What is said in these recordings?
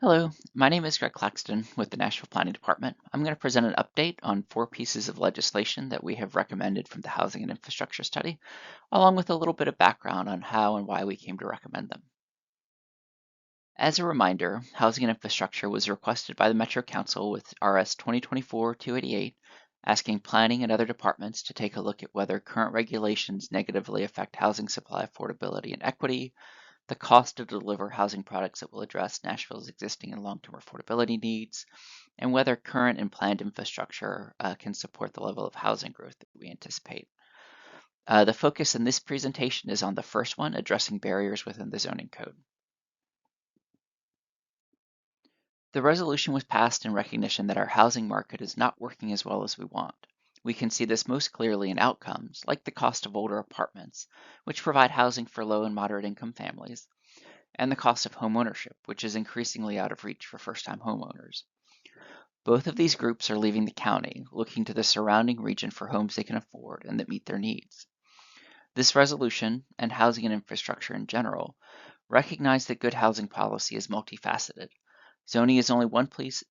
Hello, my name is Greg Claxton with the Nashville Planning Department. I'm going to present an update on 4 pieces of legislation that we have recommended from the Housing and Infrastructure Study, along with a little bit of background on how and why we came to recommend them. As a reminder, Housing and Infrastructure was requested by the Metro Council with RS 2024-288, asking planning and other departments to take a look at whether current regulations negatively affect housing supply affordability and equity, the cost to deliver housing products that will address Nashville's existing and long-term affordability needs, and whether current and planned infrastructure can support the level of housing growth that we anticipate. The focus in this presentation is on the first one, addressing barriers within the zoning code. The resolution was passed in recognition that our housing market is not working as well as we want. We can see this most clearly in outcomes, like the cost of older apartments, which provide housing for low and moderate income families, and the cost of home ownership, which is increasingly out of reach for first-time homeowners. Both of these groups are leaving the county, looking to the surrounding region for homes they can afford and that meet their needs. This resolution, and housing and infrastructure in general, recognize that good housing policy is multifaceted. Zoning is only one piece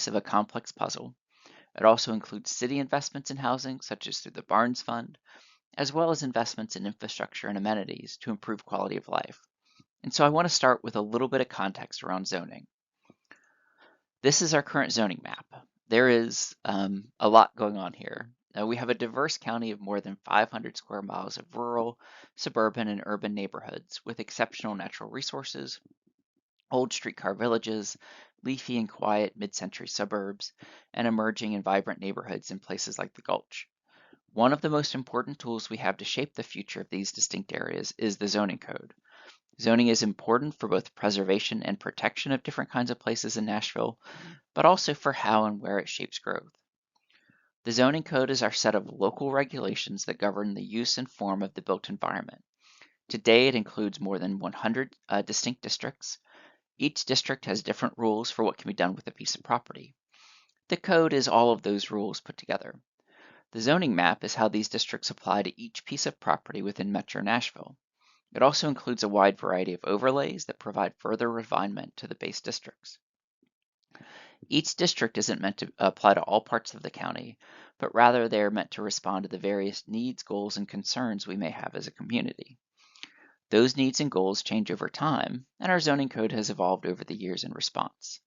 of a complex puzzle. It also includes city investments in housing, such as through the Barnes Fund, as well as investments in infrastructure and amenities to improve quality of life. And so I want to start with a little bit of context around zoning. This is our current zoning map. There is a lot going on here. We have a diverse county of more than 500 square miles of rural, suburban, and urban neighborhoods with exceptional natural resources, old streetcar villages, leafy and quiet mid-century suburbs, and emerging and vibrant neighborhoods in places like the Gulch. One of the most important tools we have to shape the future of these distinct areas is the zoning code. Zoning is important for both preservation and protection of different kinds of places in Nashville, but also for how and where it shapes growth. The zoning code is our set of local regulations that govern the use and form of the built environment. Today, it includes more than 100 distinct districts. Each district has different rules for what can be done with a piece of property. The code is all of those rules put together. The zoning map is how these districts apply to each piece of property within Metro Nashville. It also includes a wide variety of overlays that provide further refinement to the base districts. Each district isn't meant to apply to all parts of the county, but rather they are meant to respond to the various needs, goals, and concerns we may have as a community. Those needs and goals change over time, and our zoning code has evolved over the years in response.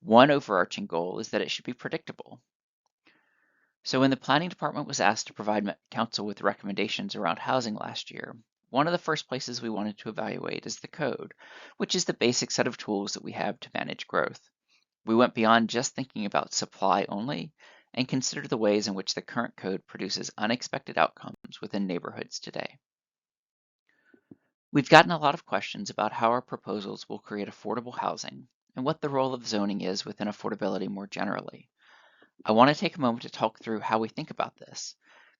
One overarching goal is that it should be predictable. So when the planning department was asked to provide council with recommendations around housing last year, one of the first places we wanted to evaluate is the code, which is the basic set of tools that we have to manage growth. We went beyond just thinking about supply only and considered the ways in which the current code produces unexpected outcomes within neighborhoods today. We've gotten a lot of questions about how our proposals will create affordable housing and what the role of zoning is within affordability more generally. I want to take a moment to talk through how we think about this,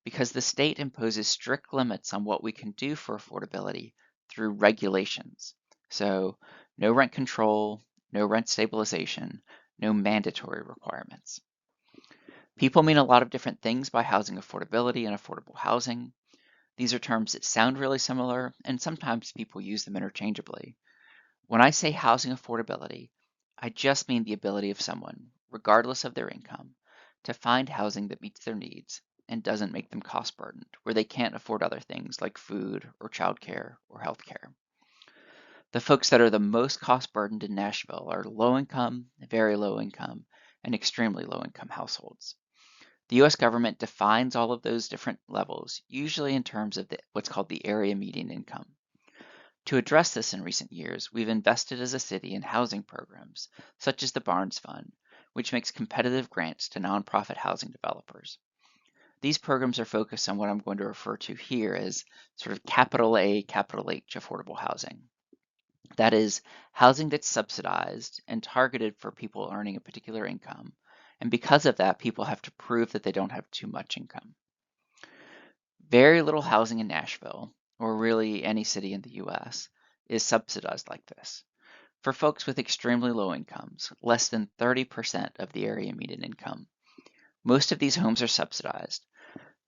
because the state imposes strict limits on what we can do for affordability through regulations. So, no rent control, no rent stabilization, no mandatory requirements. People mean a lot of different things by housing affordability and affordable housing. These are terms that sound really similar, and sometimes people use them interchangeably. When I say housing affordability, I just mean the ability of someone, regardless of their income, to find housing that meets their needs and doesn't make them cost burdened, where they can't afford other things like food or childcare or healthcare. The folks that are the most cost burdened in Nashville are low income, very low income, and extremely low income households. The US government defines all of those different levels, usually in terms of what's called the area median income. To address this in recent years, we've invested as a city in housing programs, such as the Barnes Fund, which makes competitive grants to nonprofit housing developers. These programs are focused on what I'm going to refer to here as sort of capital A, capital H affordable housing. That is, housing that's subsidized and targeted for people earning a particular income, and because of that, people have to prove that they don't have too much income. Very little housing in Nashville, or really any city in the US, is subsidized like this. For folks with extremely low incomes, less than 30% of the area median income, most of these homes are subsidized.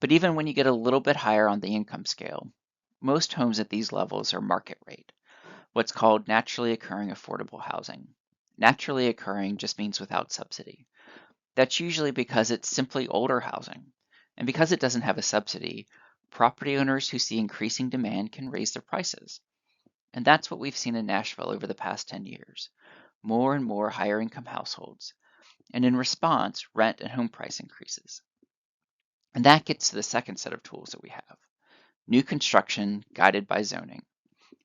But even when you get a little bit higher on the income scale, most homes at these levels are market rate, what's called naturally occurring affordable housing. Naturally occurring just means without subsidy. That's usually because it's simply older housing. And because it doesn't have a subsidy, property owners who see increasing demand can raise their prices. And that's what we've seen in Nashville over the past 10 years. More and more higher income households. And in response, rent and home price increases. And that gets to the second set of tools that we have. New construction guided by zoning.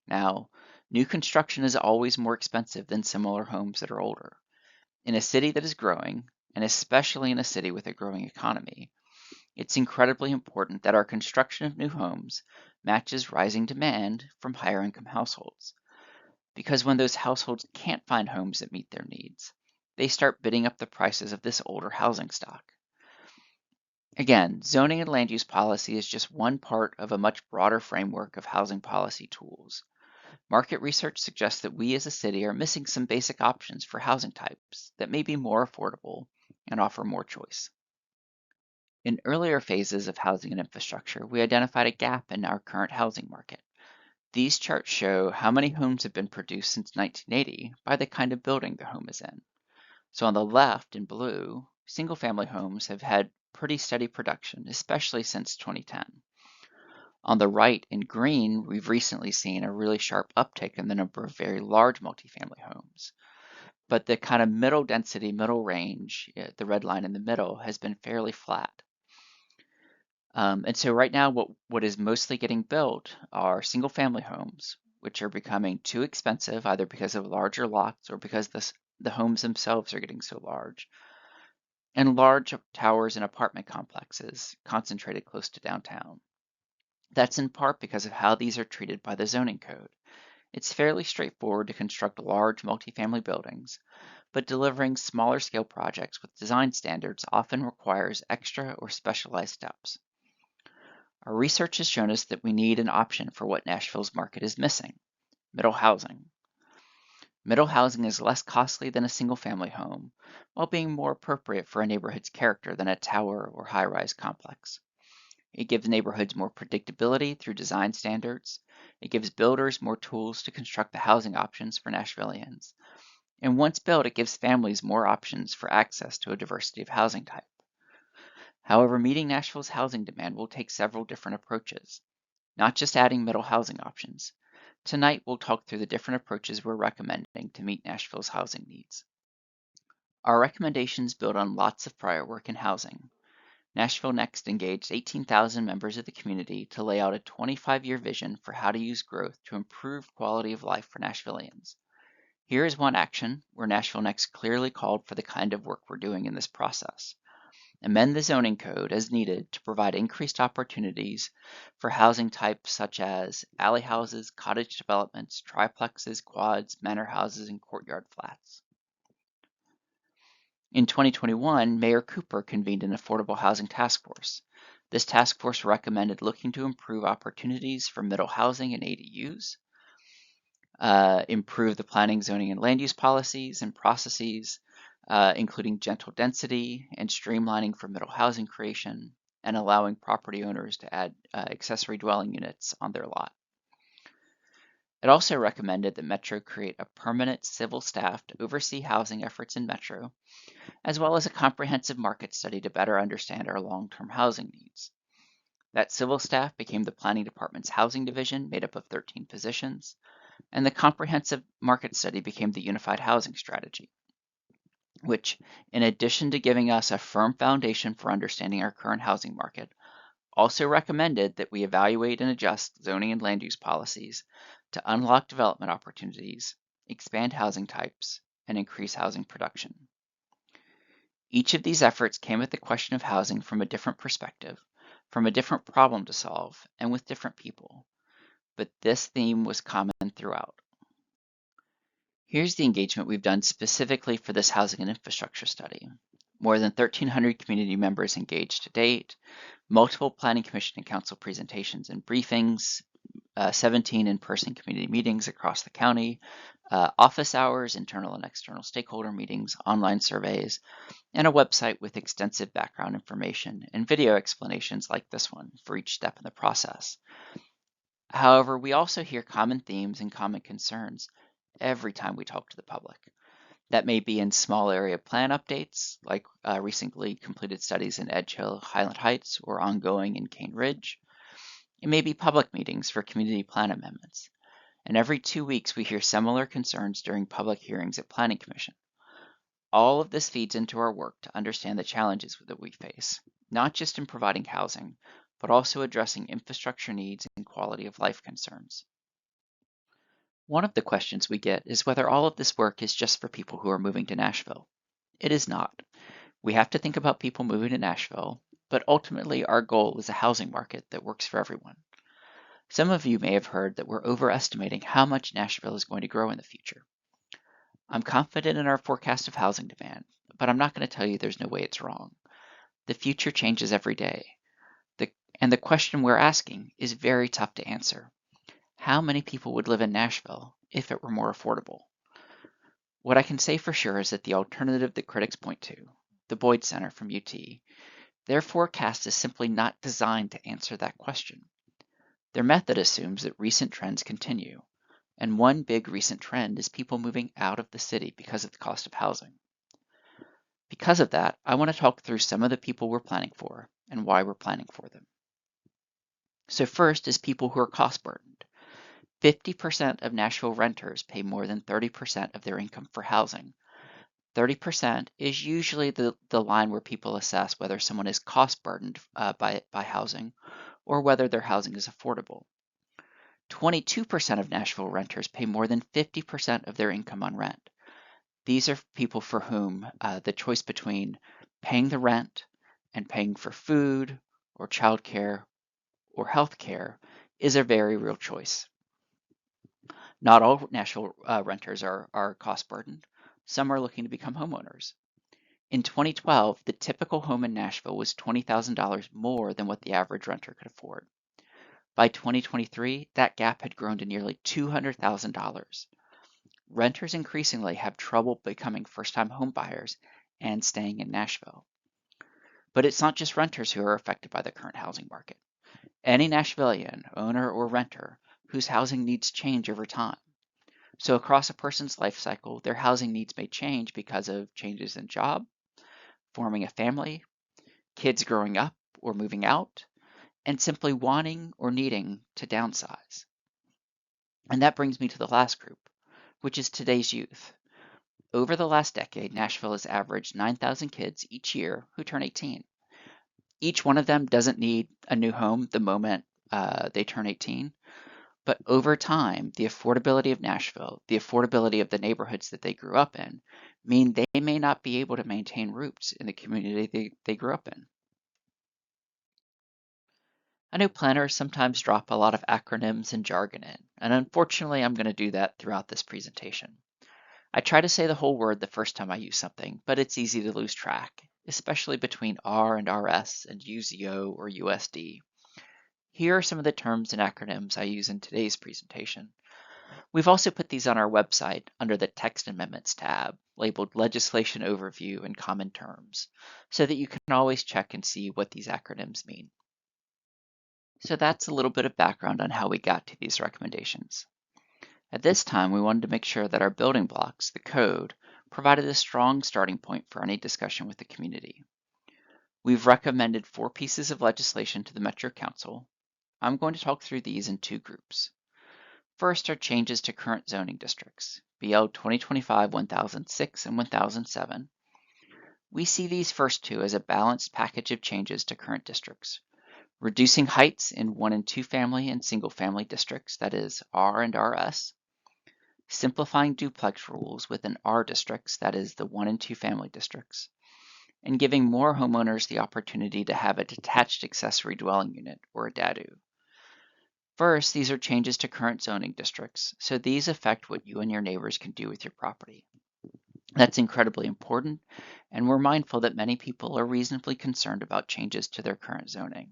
Now, new construction is always more expensive than similar homes that are older. In a city that is growing, and especially in a city with a growing economy, it's incredibly important that our construction of new homes matches rising demand from higher income households. Because when those households can't find homes that meet their needs, they start bidding up the prices of this older housing stock. Again, zoning and land use policy is just one part of a much broader framework of housing policy tools. Market research suggests that we as a city are missing some basic options for housing types that may be more affordable and offer more choice. In earlier phases of housing and infrastructure, we identified a gap in our current housing market. These charts show how many homes have been produced since 1980 by the kind of building the home is in. So on the left in blue, single-family homes have had pretty steady production, especially since 2010. On the right in green, we've recently seen a really sharp uptick in the number of very large multifamily homes. But the kind of middle density, middle range, the red line in the middle, has been fairly flat. And so right now, what is mostly getting built are single family homes, which are becoming too expensive, either because of larger lots or because the homes themselves are getting so large, and large towers and apartment complexes concentrated close to downtown. That's in part because of how these are treated by the zoning code. It's fairly straightforward to construct large multifamily buildings, but delivering smaller scale projects with design standards often requires extra or specialized steps. Our research has shown us that we need an option for what Nashville's market is missing: middle housing. Middle housing is less costly than a single family home, while being more appropriate for a neighborhood's character than a tower or high rise complex. It gives neighborhoods more predictability through design standards. It gives builders more tools to construct the housing options for Nashvillians. And once built, it gives families more options for access to a diversity of housing type. However, meeting Nashville's housing demand will take several different approaches, not just adding middle housing options. Tonight, we'll talk through the different approaches we're recommending to meet Nashville's housing needs. Our recommendations build on lots of prior work in housing. Nashville Next engaged 18,000 members of the community to lay out a 25-year vision for how to use growth to improve quality of life for Nashvillians. Here is one action where Nashville Next clearly called for the kind of work we're doing in this process. Amend the zoning code as needed to provide increased opportunities for housing types such as alley houses, cottage developments, triplexes, quads, manor houses, and courtyard flats. In 2021, Mayor Cooper convened an affordable housing task force. This task force recommended looking to improve opportunities for middle housing and ADUs, improve the planning, zoning, and land use policies and processes, including gentle density and streamlining for middle housing creation, and allowing property owners to add accessory dwelling units on their lot. It also recommended that Metro create a permanent civil staff to oversee housing efforts in Metro, as well as a comprehensive market study to better understand our long-term housing needs. That civil staff became the Planning Department's housing division, made up of 13 positions, and the comprehensive market study became the Unified Housing Strategy, which, in addition to giving us a firm foundation for understanding our current housing market, also recommended that we evaluate and adjust zoning and land use policies to unlock development opportunities, expand housing types, and increase housing production. Each of these efforts came at the question of housing from a different perspective, from a different problem to solve, and with different people. But this theme was common throughout. Here's the engagement we've done specifically for this housing and infrastructure study. More than 1,300 community members engaged to date, multiple Planning Commission and Council presentations and briefings, 17 in-person community meetings across the county, office hours, internal and external stakeholder meetings, online surveys, and a website with extensive background information and video explanations like this one for each step in the process. However, we also hear common themes and common concerns every time we talk to the public. That may be in small area plan updates, like recently completed studies in Edge Hill, Highland Heights, or ongoing in Cane Ridge. It may be public meetings for community plan amendments. And every 2 weeks, we hear similar concerns during public hearings at Planning Commission. All of this feeds into our work to understand the challenges that we face, not just in providing housing, but also addressing infrastructure needs and quality of life concerns. One of the questions we get is whether all of this work is just for people who are moving to Nashville. It is not. We have to think about people moving to Nashville, but ultimately our goal is a housing market that works for everyone. Some of you may have heard that we're overestimating how much Nashville is going to grow in the future. I'm confident in our forecast of housing demand, but I'm not going to tell you there's no way it's wrong. The future changes every day. And the question we're asking is very tough to answer. How many people would live in Nashville if it were more affordable? What I can say for sure is that the alternative that critics point to, the Boyd Center from UT, their forecast is simply not designed to answer that question. Their method assumes that recent trends continue, and one big recent trend is people moving out of the city because of the cost of housing. Because of that, I want to talk through some of the people we're planning for and why we're planning for them. So first is people who are cost burdened. 50% of Nashville renters pay more than 30% of their income for housing. 30% is usually the line where people assess whether someone is cost burdened by housing or whether their housing is affordable. 22% of Nashville renters pay more than 50% of their income on rent. These are people for whom the choice between paying the rent and paying for food or childcare or health care is a very real choice. Not all Nashville renters are cost burdened. Some are looking to become homeowners. In 2012, the typical home in Nashville was $20,000 more than what the average renter could afford. By 2023, that gap had grown to nearly $200,000. Renters increasingly have trouble becoming first-time homebuyers and staying in Nashville. But it's not just renters who are affected by the current housing market. Any Nashvilleian, owner or renter, whose housing needs change over time. So across a person's life cycle, their housing needs may change because of changes in job, forming a family, kids growing up or moving out, and simply wanting or needing to downsize. And that brings me to the last group, which is today's youth. Over the last decade, Nashville has averaged 9,000 kids each year who turn 18. Each one of them doesn't need a new home the moment they turn 18. But over time, the affordability of Nashville, the affordability of the neighborhoods that they grew up in, mean they may not be able to maintain roots in the community they grew up in. I know planners sometimes drop a lot of acronyms and jargon in, and unfortunately I'm going to do that throughout this presentation. I try to say the whole word the first time I use something, but it's easy to lose track, especially between R and RS and UZO or USD. Here are some of the terms and acronyms I use in today's presentation. We've also put these on our website under the Text Amendments tab, labeled Legislation Overview and Common Terms, so that you can always check and see what these acronyms mean. So that's a little bit of background on how we got to these recommendations. At this time, we wanted to make sure that our building blocks, the code, provided a strong starting point for any discussion with the community. We've recommended 4 pieces of legislation to the Metro Council. I'm going to talk through these in 2 groups. First are changes to current zoning districts, BL 2025-1006 and 1007. We see these first 2 as a balanced package of changes to current districts, reducing heights in 1 and 2 family and single family districts, that is R and RS, simplifying duplex rules within R districts, that is the 1 and 2 family districts, and giving more homeowners the opportunity to have a detached accessory dwelling unit, or a DADU. First, these are changes to current zoning districts, so these affect what you and your neighbors can do with your property. That's incredibly important, and we're mindful that many people are reasonably concerned about changes to their current zoning.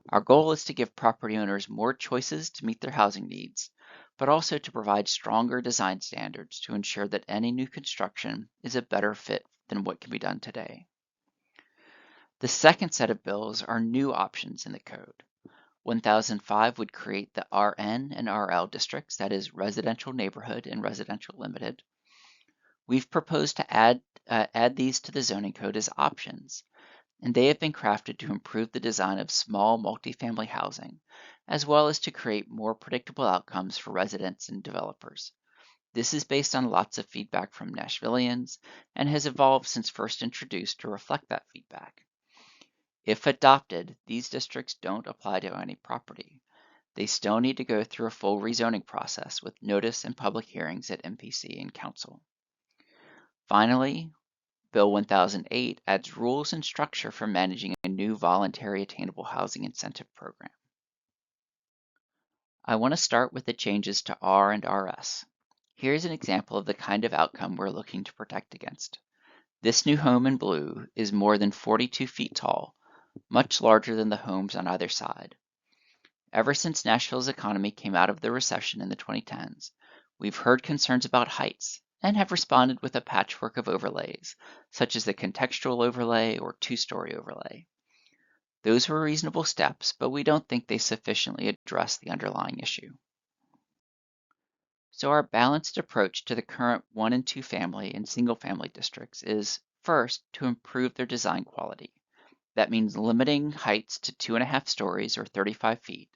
Our goal is to give property owners more choices to meet their housing needs, but also to provide stronger design standards to ensure that any new construction is a better fit than what can be done today. The second set of bills are new options in the code. 1005 would create the RN and RL districts, that is residential neighborhood and residential limited. We've proposed to add these to the zoning code as options, and they have been crafted to improve the design of small multifamily housing, as well as to create more predictable outcomes for residents and developers. This is based on lots of feedback from Nashvillians and has evolved since first introduced to reflect that feedback. If adopted, these districts don't apply to any property. They still need to go through a full rezoning process with notice and public hearings at MPC and Council. Finally, Bill 1008 adds rules and structure for managing a new voluntary attainable housing incentive program. I want to start with the changes to R and RS. Here's an example of the kind of outcome we're looking to protect against. This new home in blue is more than 42 feet tall, much larger than the homes on either side. Ever since Nashville's economy came out of the recession in the 2010s, we've heard concerns about heights and have responded with a patchwork of overlays, such as the contextual overlay or two-story overlay. Those were reasonable steps, but we don't think they sufficiently address the underlying issue. So our balanced approach to the current 1 and 2 family and single family districts is, first, to improve their design quality. That means limiting heights to 2.5 stories or 35 feet,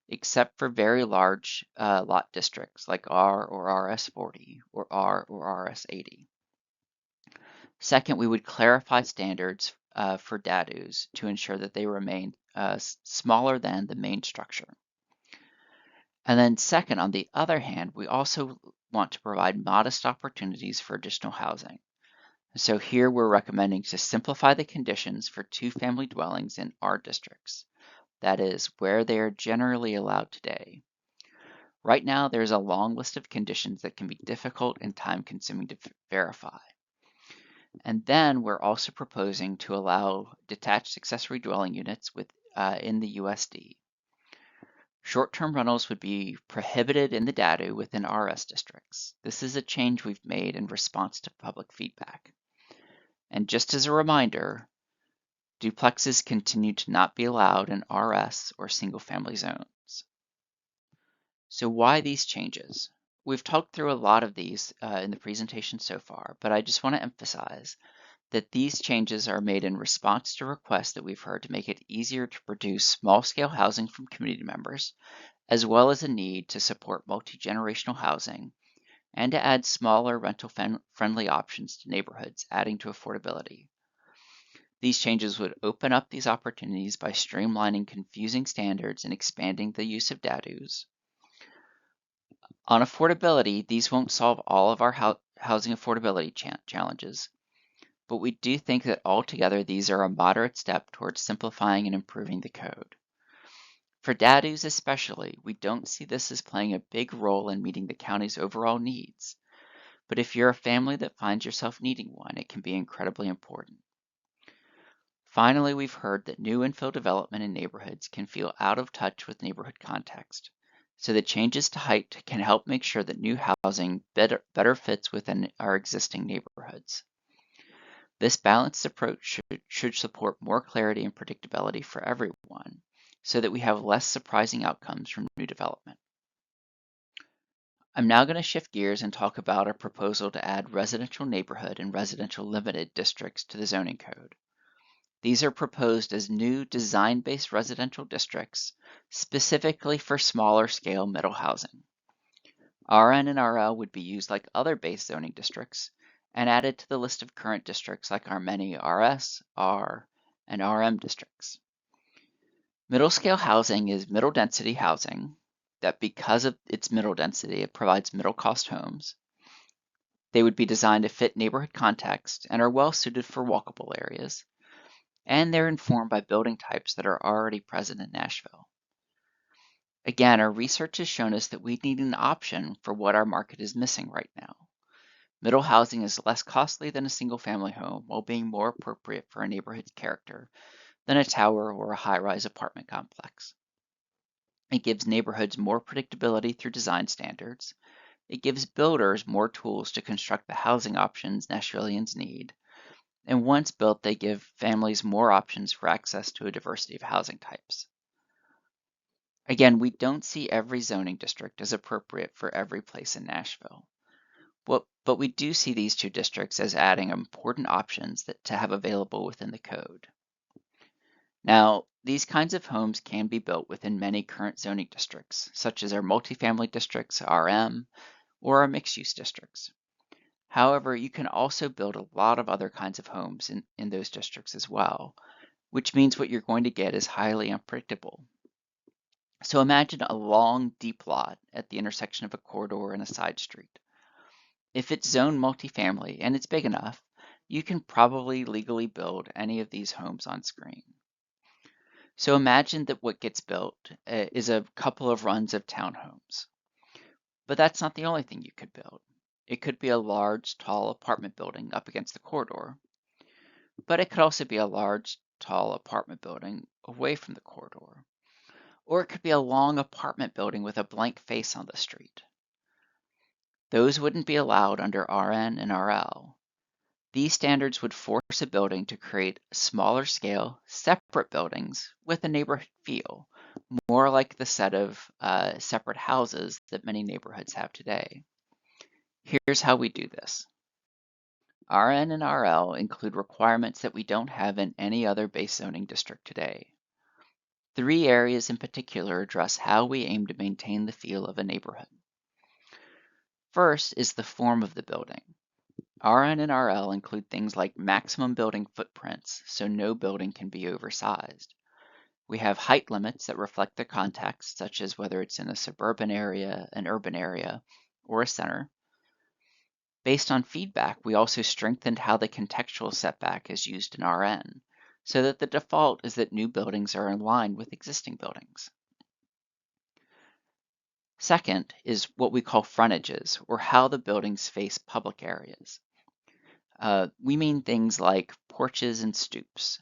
except for very large lot districts like R or RS40 or R or RS80. Second, we would clarify standards for DADUs to ensure that they remain smaller than the main structure. And then second, on the other hand, we also want to provide modest opportunities for additional housing. So here we're recommending to simplify the conditions for 2-family dwellings in R districts. That is, where they are generally allowed today. Right now, there's a long list of conditions that can be difficult and time-consuming to verify. And then we're also proposing to allow detached accessory dwelling units in the USD. Short-term rentals would be prohibited in the DADU within RS districts. This is a change we've made in response to public feedback. And just as a reminder, duplexes continue to not be allowed in RS or single-family zones. So why these changes? We've talked through a lot of these in the presentation so far, but I just want to emphasize that these changes are made in response to requests that we've heard to make it easier to produce small-scale housing from community members, as well as a need to support multi-generational housing and to add smaller rental-friendly options to neighborhoods, adding to affordability. These changes would open up these opportunities by streamlining confusing standards and expanding the use of DADUs. On affordability, these won't solve all of our housing affordability challenges, but we do think that altogether these are a moderate step towards simplifying and improving the code. For DADUs especially, we don't see this as playing a big role in meeting the county's overall needs, but if you're a family that finds yourself needing one, it can be incredibly important. Finally, we've heard that new infill development in neighborhoods can feel out of touch with neighborhood context, so the changes to height can help make sure that new housing better fits within our existing neighborhoods. This balanced approach should support more clarity and predictability for everyone, so that we have less surprising outcomes from new development. I'm now going to shift gears and talk about our proposal to add residential neighborhood and residential limited districts to the zoning code. These are proposed as new design-based residential districts, specifically for smaller scale middle housing. RN and RL would be used like other base zoning districts and added to the list of current districts like our many RS, R, and RM districts. Middle scale housing is middle density housing that, because of its middle density, it provides middle cost homes. They would be designed to fit neighborhood context and are well suited for walkable areas. And they're informed by building types that are already present in Nashville. Again, our research has shown us that we need an option for what our market is missing right now. Middle housing is less costly than a single-family home while being more appropriate for a neighborhood's character than a tower or a high-rise apartment complex. It gives neighborhoods more predictability through design standards. It gives builders more tools to construct the housing options Nashvillians need. And once built, they give families more options for access to a diversity of housing types. Again, we don't see every zoning district as appropriate for every place in Nashville. But we do see these two districts as adding important options to have available within the code. Now, these kinds of homes can be built within many current zoning districts, such as our multifamily districts, RM, or our mixed-use districts. However, you can also build a lot of other kinds of homes in those districts as well, which means what you're going to get is highly unpredictable. So imagine a long, deep lot at the intersection of a corridor and a side street. If it's zoned multifamily and it's big enough, you can probably legally build any of these homes on screen. So imagine that what gets built is a couple of runs of townhomes. But that's not the only thing you could build. It could be a large, tall apartment building up against the corridor, but it could also be a large, tall apartment building away from the corridor. Or it could be a long apartment building with a blank face on the street. Those wouldn't be allowed under RN and RL. These standards would force a building to create smaller scale, separate buildings with a neighborhood feel, more like the set of separate houses that many neighborhoods have today. Here's how we do this. RN and RL include requirements that we don't have in any other base zoning district today. 3 areas in particular address how we aim to maintain the feel of a neighborhood. First is the form of the building. RN and RL include things like maximum building footprints, so no building can be oversized. We have height limits that reflect the context, such as whether it's in a suburban area, an urban area, or a center. Based on feedback, we also strengthened how the contextual setback is used in RN, so that the default is that new buildings are in line with existing buildings. Second is what we call frontages, or how the buildings face public areas. We mean things like porches and stoops.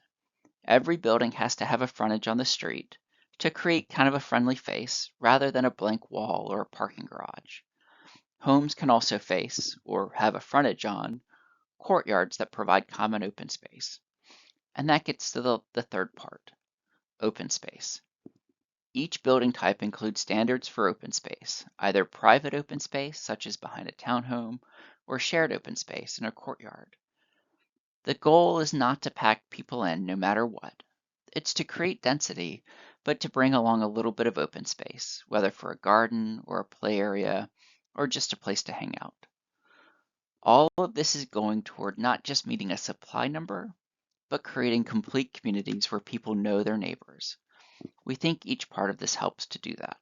Every building has to have a frontage on the street to create kind of a friendly face rather than a blank wall or a parking garage. Homes can also face, or have a frontage on, courtyards that provide common open space. And that gets to the third part, open space. Each building type includes standards for open space, either private open space, such as behind a townhome, or shared open space in a courtyard. The goal is not to pack people in no matter what. It's to create density, but to bring along a little bit of open space, whether for a garden or a play area, or just a place to hang out. All of this is going toward not just meeting a supply number, but creating complete communities where people know their neighbors. We think each part of this helps to do that.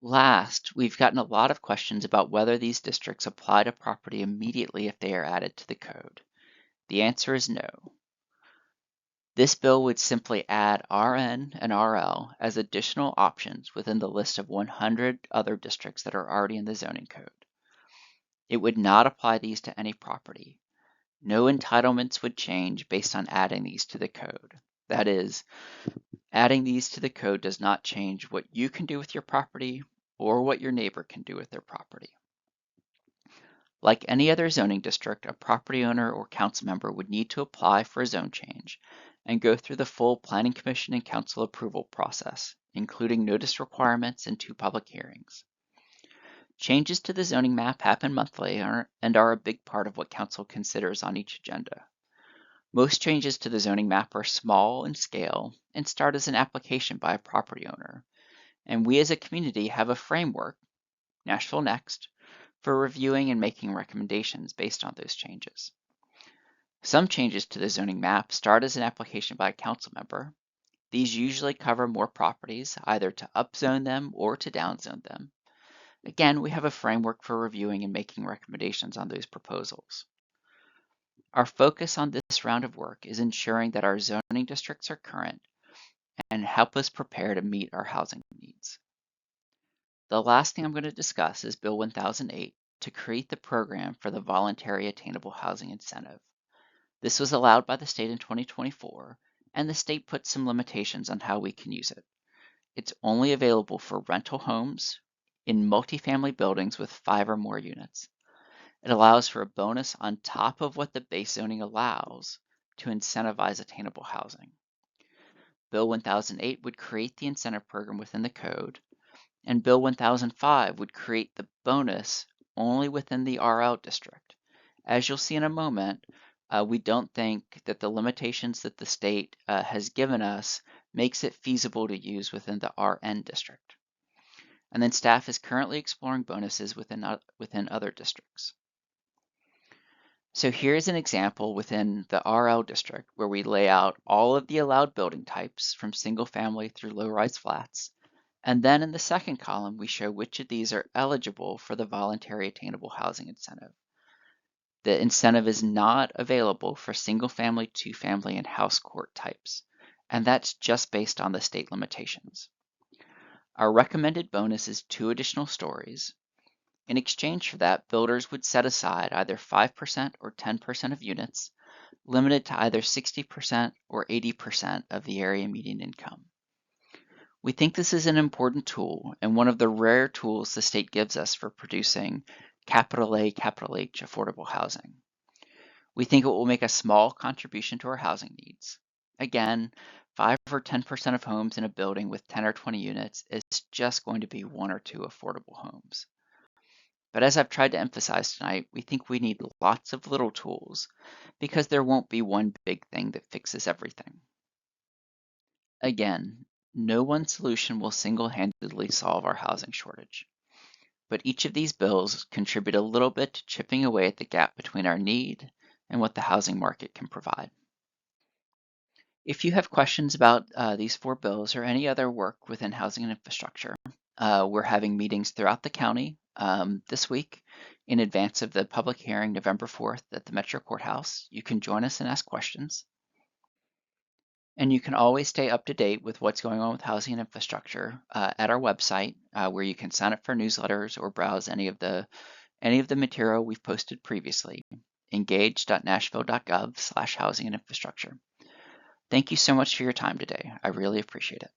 Last, we've gotten a lot of questions about whether these districts apply to property immediately if they are added to the code. The answer is no. This bill would simply add RN and RL as additional options within the list of 100 other districts that are already in the zoning code. It would not apply these to any property. No entitlements would change based on adding these to the code. That is, adding these to the code does not change what you can do with your property or what your neighbor can do with their property. Like any other zoning district, a property owner or council member would need to apply for a zone change and go through the full Planning Commission and Council approval process, including notice requirements and 2 public hearings. Changes to the zoning map happen monthly and are a big part of what Council considers on each agenda. Most changes to the zoning map are small in scale and start as an application by a property owner, and we as a community have a framework, Nashville Next, for reviewing and making recommendations based on those changes. Some changes to the zoning map start as an application by a council member. These usually cover more properties, either to upzone them or to downzone them. Again, we have a framework for reviewing and making recommendations on those proposals. Our focus on this round of work is ensuring that our zoning districts are current and help us prepare to meet our housing needs. The last thing I'm going to discuss is Bill 1008 to create the program for the voluntary attainable housing incentive. This was allowed by the state in 2024, and the state put some limitations on how we can use it. It's only available for rental homes in multifamily buildings with 5 or more units. It allows for a bonus on top of what the base zoning allows to incentivize attainable housing. Bill 1008 would create the incentive program within the code, and Bill 1005 would create the bonus only within the RL district. As you'll see in a moment, we don't think that the limitations that the state has given us makes it feasible to use within the RN district. And then staff is currently exploring bonuses within other districts. So here's an example within the RL district where we lay out all of the allowed building types from single family through low-rise flats. And then in the second column, we show which of these are eligible for the voluntary attainable housing incentive. The incentive is not available for single family, two family, and house court types. And that's just based on the state limitations. Our recommended bonus is 2 additional stories. In exchange for that, builders would set aside either 5% or 10% of units, limited to either 60% or 80% of the area median income. We think this is an important tool and one of the rare tools the state gives us for producing capital A, capital H affordable housing. We think it will make a small contribution to our housing needs. Again, 5 or 10% of homes in a building with 10 or 20 units is just going to be 1 or 2 affordable homes. But as I've tried to emphasize tonight, we think we need lots of little tools because there won't be one big thing that fixes everything. Again, no one solution will single-handedly solve our housing shortage, but each of these bills contribute a little bit to chipping away at the gap between our need and what the housing market can provide. If you have questions about these 4 bills or any other work within housing and infrastructure, we're having meetings throughout the county this week in advance of the public hearing November 4th at the Metro Courthouse. You can join us and ask questions. And you can always stay up to date with what's going on with housing and infrastructure at our website, where you can sign up for newsletters or browse any of the material we've posted previously. engage.nashville.gov/housing and infrastructure. Thank you so much for your time today. I really appreciate it.